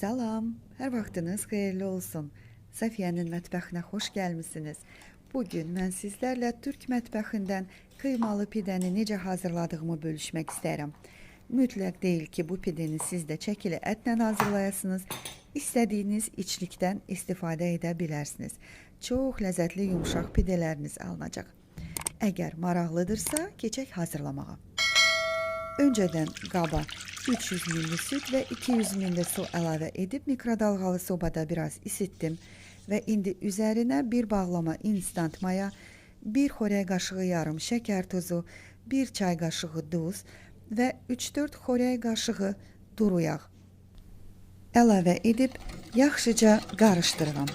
Salam, hər vaxtınız xeyirli olsun. Səfiyyənin mətbəxinə xoş gəlmisiniz. Bugün mən sizlərlə Türk mətbəxindən qıymalı pidəni necə hazırladığımı bölüşmək istəyirəm. Mütləq deyil ki, bu pidəni siz də çəkili ətlə hazırlayasınız. İstədiyiniz içlikdən istifadə edə bilərsiniz. Çox ləzzətli yumşaq pidələriniz alınacaq. Əgər maraqlıdırsa, keçək hazırlamağa. Öncədən qaba 300 ml süt və 200 ml su əlavə edib mikrodalğalı sobada biraz isitdim və indi üzərinə bir bağlama instant maya, 1 xörək qaşığı yarım şəkər tozu, 1 çay qaşığı duz və 3-4 xörək qaşığı duru yağ əlavə edib yaxşıca qarışdırıram.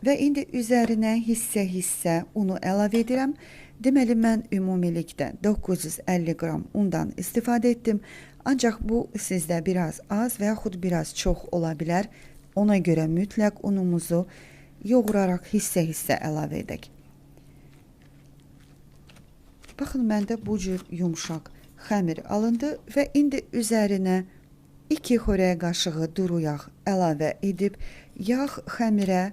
Və indi üzərinə hissə-hissə unu əlavə edirəm. Deməli, mən ümumilikdə 950 qram undan istifadə etdim. Ancaq bu sizdə biraz az və yaxud biraz çox ola bilər. Ona görə mütləq unumuzu yoğuraraq hissə-hissə əlavə edək. Baxın, məndə bu cür yumşaq xəmir alındı və indi üzərinə 2 xörək qaşığı duru yağ əlavə edib yağ xəmirə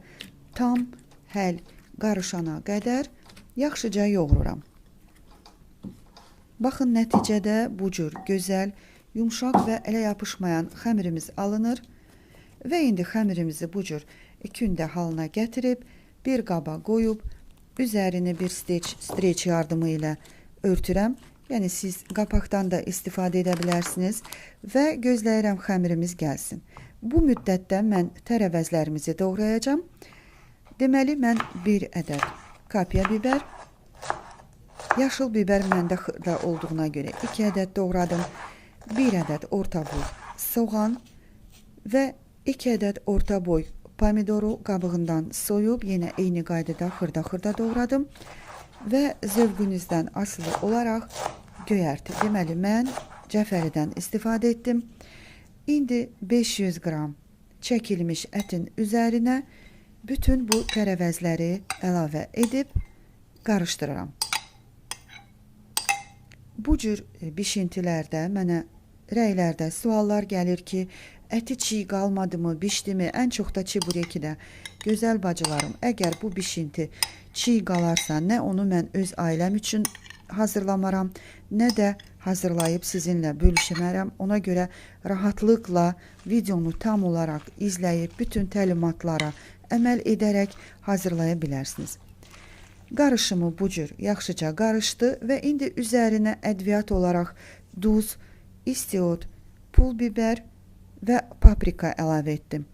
tam həll qarışana qədər yaxşıca yoğururam. Baxın, nəticədə bu cür gözəl, yumşaq və ələ yapışmayan xəmirimiz alınır. Və indi xəmirimizi bu cür kündə halına gətirib, bir qaba qoyub, üzərini bir streç yardımı ilə örtürəm. Yəni, siz qapaqdan da istifadə edə bilərsiniz və gözləyirəm xəmirimiz gəlsin. Bu müddətdə mən tərəvəzlərimizi doğrayacağım. Deməli, mən bir ədəd kapya bibər, yaşıl bibər məndə xırda olduğuna görə 2 ədəd doğradım, 1 ədəd orta boy soğan və 2 ədəd orta boy pomidoru qabığından soyub, yenə eyni qaydada xırda doğradım və zövqünüzdən asılı olaraq göyərti. Deməli, mən cəfəridən istifadə etdim. İndi 500 qram çəkilmiş ətin üzərinə bütün bu tərəvəzləri əlavə edib qarışdırıram. Bu cür bişintilərdə mənə rəylərdə suallar gəlir ki, əti çiğ qalmadı mı, bişdi mi? Ən çox da çiburekidə. Gözəl bacılarım, əgər bu bişinti çiğ qalarsa, nə onu mən öz ailəm üçün hazırlamaram, nə də hazırlayıb sizinlə bölüşmərəm. Ona görə rahatlıqla videonu tam olaraq izləyib bütün təlimatlara əməl edərək hazırlaya bilərsiniz. Qarışımı bu cür yaxşıca qarışdı və indi üzərinə ədviyyat olaraq duz, istiot, pul biber və paprika əlavə etdim.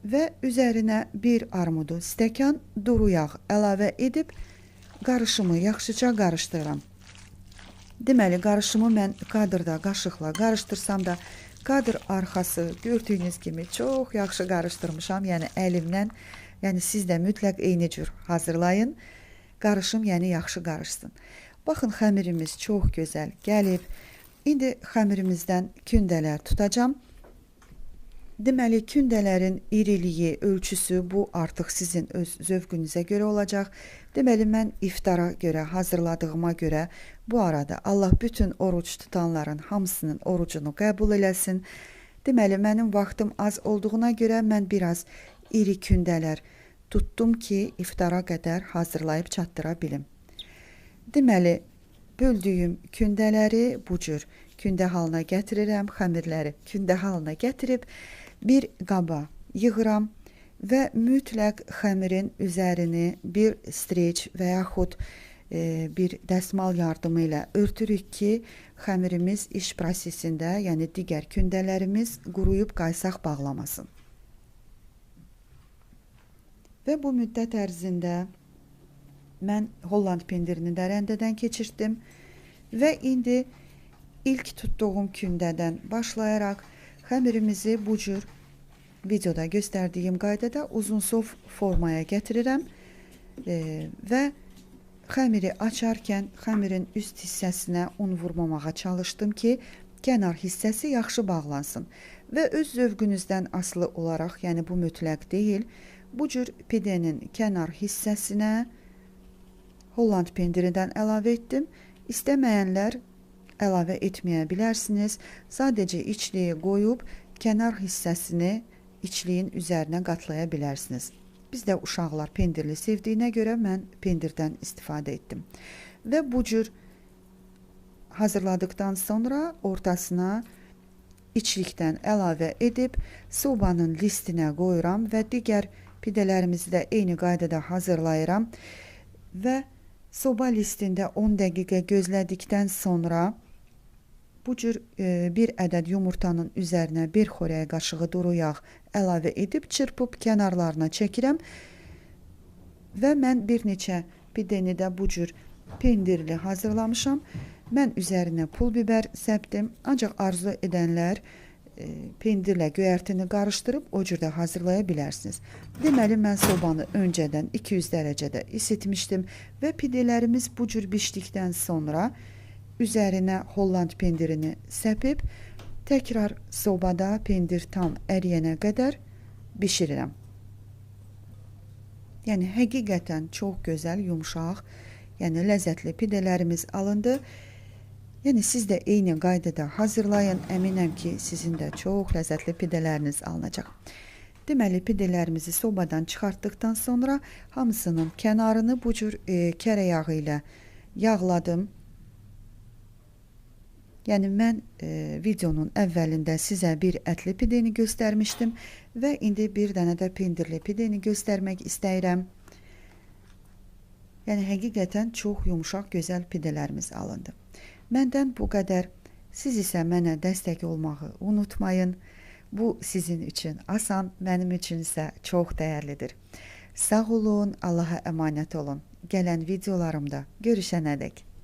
Və üzərinə bir armudu stəkan duru yağ əlavə edib qarışımı yaxşıca qarışdırıram. Deməli, qarışımı mən kadrda qaşıqla qarışdırsam da, kadr arxası gördüyünüz kimi çox yaxşı qarışdırmışam, yəni əlimdən, yəni siz də mütləq eyni cür hazırlayın, qarışım yəni yaxşı qarışsın. Baxın, xəmirimiz çox gözəl gəlib, indi xəmirimizdən kündələr tutacam. Deməli, kündələrin iriliyi, ölçüsü bu artıq sizin öz zövqünüzə görə olacaq. Deməli, mən iftara görə, hazırladığıma görə bu arada Allah bütün oruç tutanların hamısının orucunu qəbul eləsin. Deməli, mənim vaxtım az olduğuna görə mən biraz iri kündələr tutdum ki, iftara qədər hazırlayıb çatdıra bilim. Deməli, böldüyüm kündələri bu cür kündə halına gətirirəm, xəmirləri kündə halına gətirib bir qaba yığıram və mütləq xəmirin üzərini bir streç və yaxud bir dəsmal yardımı ilə örtürük ki, xəmirimiz iş prosesində, yəni digər kündələrimiz quruyub qaysaq bağlamasın. Və bu müddət ərzində mən Holland pendirini də rəndədən keçirtdim və indi ilk tutduğum kündədən başlayaraq xəmirimizi bu cür videoda göstərdiyim qaydada uzunsov formaya gətirirəm və xəmiri açarkən xəmirin üst hissəsinə un vurmamağa çalışdım ki, kənar hissəsi yaxşı bağlansın və öz zövqünüzdən asılı olaraq, yəni bu mütləq deyil, bu cür pidənin kənar hissəsinə Holland pendiridən əlavə etdim. İstəməyənlər əlavə etməyə bilərsiniz. Sadəcə içliyi qoyub kənar hissəsini içliyin üzərinə qatlaya bilərsiniz. Bizdə uşaqlar pendirli sevdiyinə görə mən pendirdən istifadə etdim. Və bu cür hazırladıktan sonra ortasına içlikdən əlavə edib sobanın listinə qoyuram və digər pidələrimizi də eyni qaydada hazırlayıram və soba listində 10 dəqiqə gözlədikdən sonra bu cür bir ədəd yumurtanın üzərinə bir xörək qaşığı duru yağ əlavə edib çırpıb kənarlarına çəkirəm və mən bir neçə pidəni də bu cür pendirli hazırlamışam. Mən üzərinə pul biber səpdim. Ancaq arzu edənlər pendirlə göyərtini qarışdırıb o cür də hazırlaya bilərsiniz. Deməli, mən sobanı öncədən 200 dərəcədə isitmişdim və pidələrimiz bu cür bişdikdən sonra üzərinə Holland pendirini səpib təkrar sobada pendir tam əriyənə qədər bişirirəm. Yəni həqiqətən çox gözəl, yumşaq, yəni ləzzətli pidələrimiz alındı. Yəni siz də eyni qaydada hazırlayın. Əminəm ki, sizin də çox ləzzətli pidələriniz alınacaq. Deməli, pidələrimizi sobadan çıxartdıqdan sonra hamısının kənarını bu cür kərə yağı ilə yağladım. Yəni mən videonun əvvəlində sizə bir ətli pidəni göstərmişdim və indi bir dənə də pendirli pidəni göstərmək istəyirəm. Yəni həqiqətən çox yumşaq, gözəl pidələrimiz alındı. Məndən bu qədər. Siz isə mənə dəstək olmağı unutmayın. Bu sizin üçün asan, mənim üçün isə çox dəyərlidir. Sağ olun, Allaha əmanət olun. Gələn videolarımda görüşənədək.